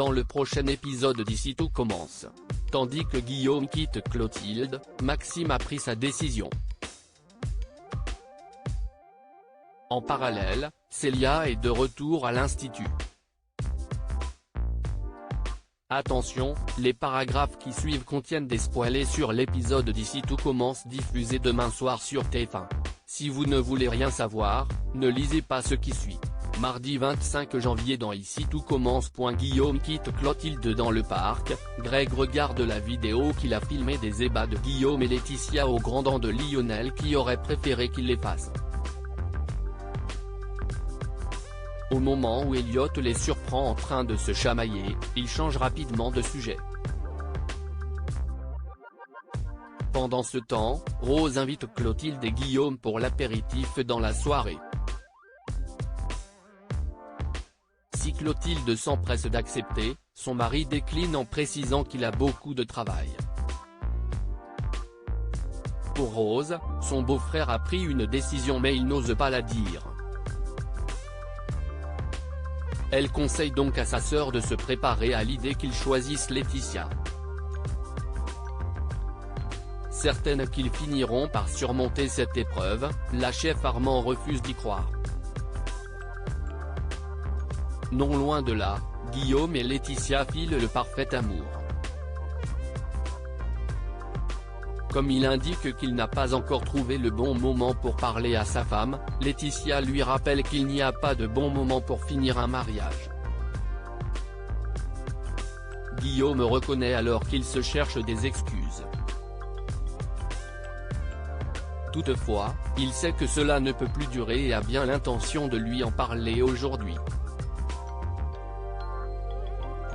dans le prochain épisode d'Ici tout commence. Tandis que Guillaume quitte Clotilde, Maxime a pris sa décision. En parallèle, Célia est de retour à l'Institut. Attention, les paragraphes qui suivent contiennent des spoilers sur l'épisode d'Ici tout commence diffusé demain soir sur TF1. Si vous ne voulez rien savoir, ne lisez pas ce qui suit. Mardi 25 janvier dans Ici tout commence. Guillaume quitte Clotilde dans le parc, Greg regarde la vidéo qu'il a filmée des ébats de Guillaume et Laetitia au grand dent de Lionel qui aurait préféré qu'il les fasse. Au moment où Elliot les surprend en train de se chamailler, il change rapidement de sujet. Pendant ce temps, Rose invite Clotilde et Guillaume pour l'apéritif dans la soirée. Si Clotilde s'empresse d'accepter, son mari décline en précisant qu'il a beaucoup de travail. Pour Rose, son beau-frère a pris une décision mais il n'ose pas la dire. Elle conseille donc à sa sœur de se préparer à l'idée qu'il choisisse Laetitia. Certaine qu'ils finiront par surmonter cette épreuve, la chef Armand refuse d'y croire. Non loin de là, Guillaume et Laetitia filent le parfait amour. Comme il indique qu'il n'a pas encore trouvé le bon moment pour parler à sa femme, Laetitia lui rappelle qu'il n'y a pas de bon moment pour finir un mariage. Guillaume reconnaît alors qu'il se cherche des excuses. Toutefois, il sait que cela ne peut plus durer et a bien l'intention de lui en parler aujourd'hui.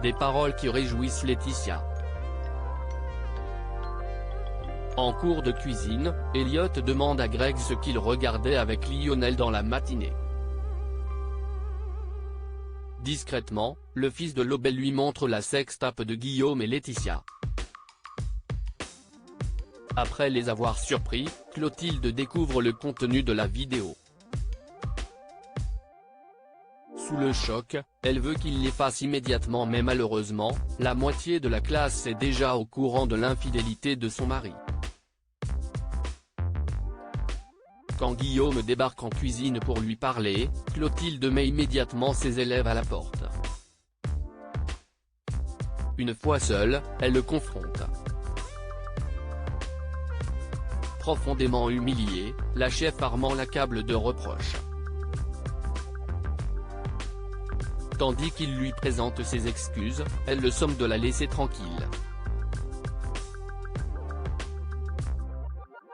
Des paroles qui réjouissent Laetitia. En cours de cuisine, Elliot demande à Greg ce qu'il regardait avec Lionel dans la matinée. Discrètement, le fils de Lobel lui montre la sextape de Guillaume et Laetitia. Après les avoir surpris, Clotilde découvre le contenu de la vidéo. Sous le choc, elle veut qu'il les fasse immédiatement mais malheureusement, la moitié de la classe est déjà au courant de l'infidélité de son mari. Quand Guillaume débarque en cuisine pour lui parler, Clotilde met immédiatement ses élèves à la porte. Une fois seule, elle le confronte. Profondément humiliée, la chef Armand l'accable de reproches. Tandis qu'il lui présente ses excuses, elle le somme de la laisser tranquille.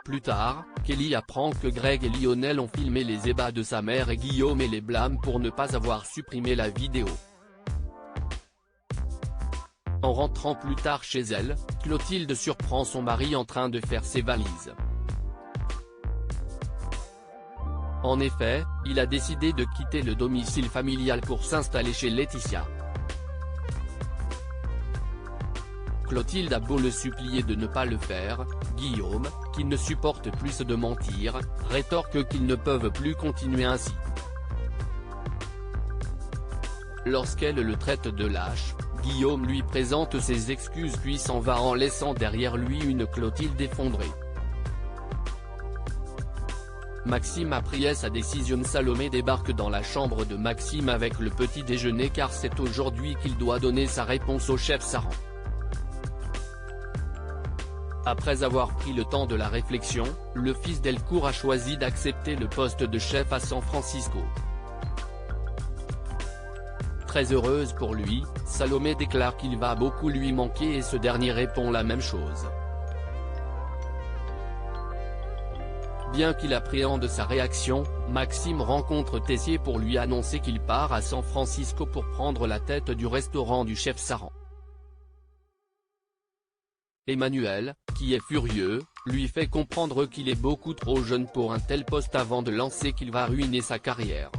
Plus tard, Kelly apprend que Greg et Lionel ont filmé les ébats de sa mère et Guillaume et les blâme pour ne pas avoir supprimé la vidéo. En rentrant plus tard chez elle, Clotilde surprend son mari en train de faire ses valises. En effet, il a décidé de quitter le domicile familial pour s'installer chez Laetitia. Clotilde a beau le supplier de ne pas le faire, Guillaume, qui ne supporte plus de mentir, rétorque qu'ils ne peuvent plus continuer ainsi. Lorsqu'elle le traite de lâche, Guillaume lui présente ses excuses puis s'en va en laissant derrière lui une Clotilde effondrée. Maxime a pris sa décision. Salomé débarque dans la chambre de Maxime avec le petit déjeuner car c'est aujourd'hui qu'il doit donner sa réponse au chef Saran. Après avoir pris le temps de la réflexion, le fils d'Elcourt a choisi d'accepter le poste de chef à San Francisco. Très heureuse pour lui, Salomé déclare qu'il va beaucoup lui manquer et ce dernier répond la même chose. Bien qu'il appréhende sa réaction, Maxime rencontre Tessier pour lui annoncer qu'il part à San Francisco pour prendre la tête du restaurant du chef Saran. Emmanuel, qui est furieux, lui fait comprendre qu'il est beaucoup trop jeune pour un tel poste avant de lancer qu'il va ruiner sa carrière.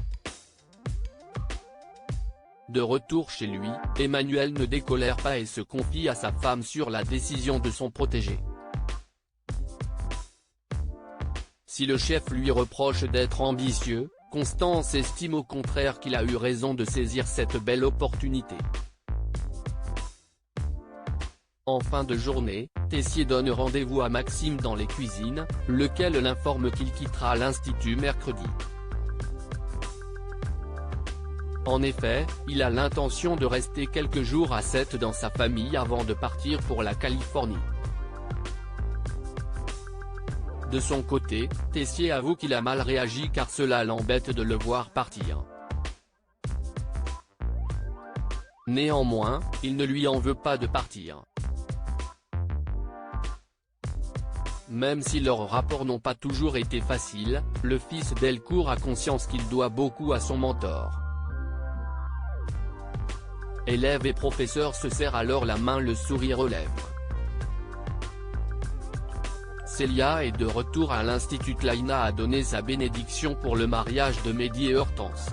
De retour chez lui, Emmanuel ne décolère pas et se confie à sa femme sur la décision de son protégé. Si le chef lui reproche d'être ambitieux, Constance estime au contraire qu'il a eu raison de saisir cette belle opportunité. En fin de journée, Tessier donne rendez-vous à Maxime dans les cuisines, lequel l'informe qu'il quittera l'Institut mercredi. En effet, il a l'intention de rester quelques jours à Sète dans sa famille avant de partir pour la Californie. De son côté, Tessier avoue qu'il a mal réagi car cela l'embête de le voir partir. Néanmoins, il ne lui en veut pas de partir. Même si leurs rapports n'ont pas toujours été faciles, le fils Delcourt a conscience qu'il doit beaucoup à son mentor. Élèves et professeurs se serrent alors la main, le sourire aux lèvres. Célia est de retour à l'Institut. Laina a donné sa bénédiction pour le mariage de Mehdi et Hortense.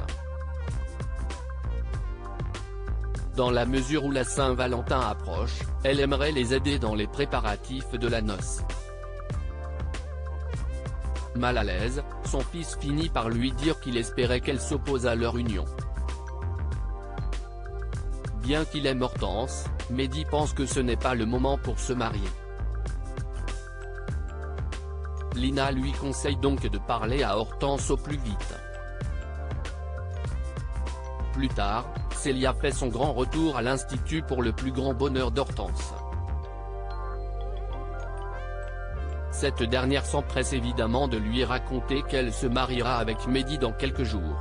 Dans la mesure où la Saint-Valentin approche, elle aimerait les aider dans les préparatifs de la noce. Mal à l'aise, son fils finit par lui dire qu'il espérait qu'elle s'oppose à leur union. Bien qu'il aime Hortense, Mehdi pense que ce n'est pas le moment pour se marier. Lina lui conseille donc de parler à Hortense au plus vite. Plus tard, Célia fait son grand retour à l'Institut pour le plus grand bonheur d'Hortense. Cette dernière s'empresse évidemment de lui raconter qu'elle se mariera avec Mehdi dans quelques jours.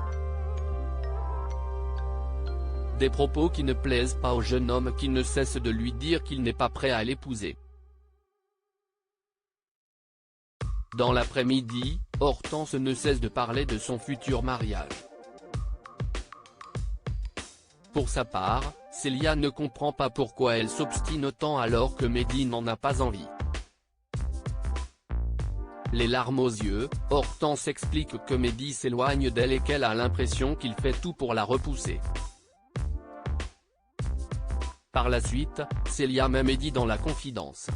Des propos qui ne plaisent pas au jeune homme qui ne cesse de lui dire qu'il n'est pas prêt à l'épouser. Dans l'après-midi, Hortense ne cesse de parler de son futur mariage. Pour sa part, Célia ne comprend pas pourquoi elle s'obstine autant alors que Mehdi n'en a pas envie. Les larmes aux yeux, Hortense explique que Mehdi s'éloigne d'elle et qu'elle a l'impression qu'il fait tout pour la repousser. Par la suite, Célia met Mehdi dans la confidence.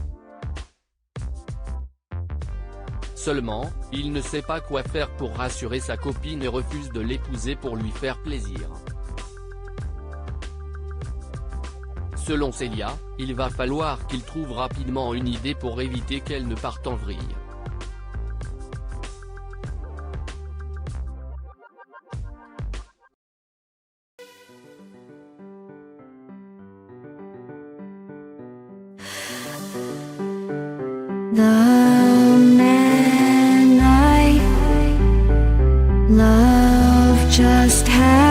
Seulement, il ne sait pas quoi faire pour rassurer sa copine et refuse de l'épouser pour lui faire plaisir. Selon Célia, il va falloir qu'il trouve rapidement une idée pour éviter qu'elle ne parte en vrille. The man I love just had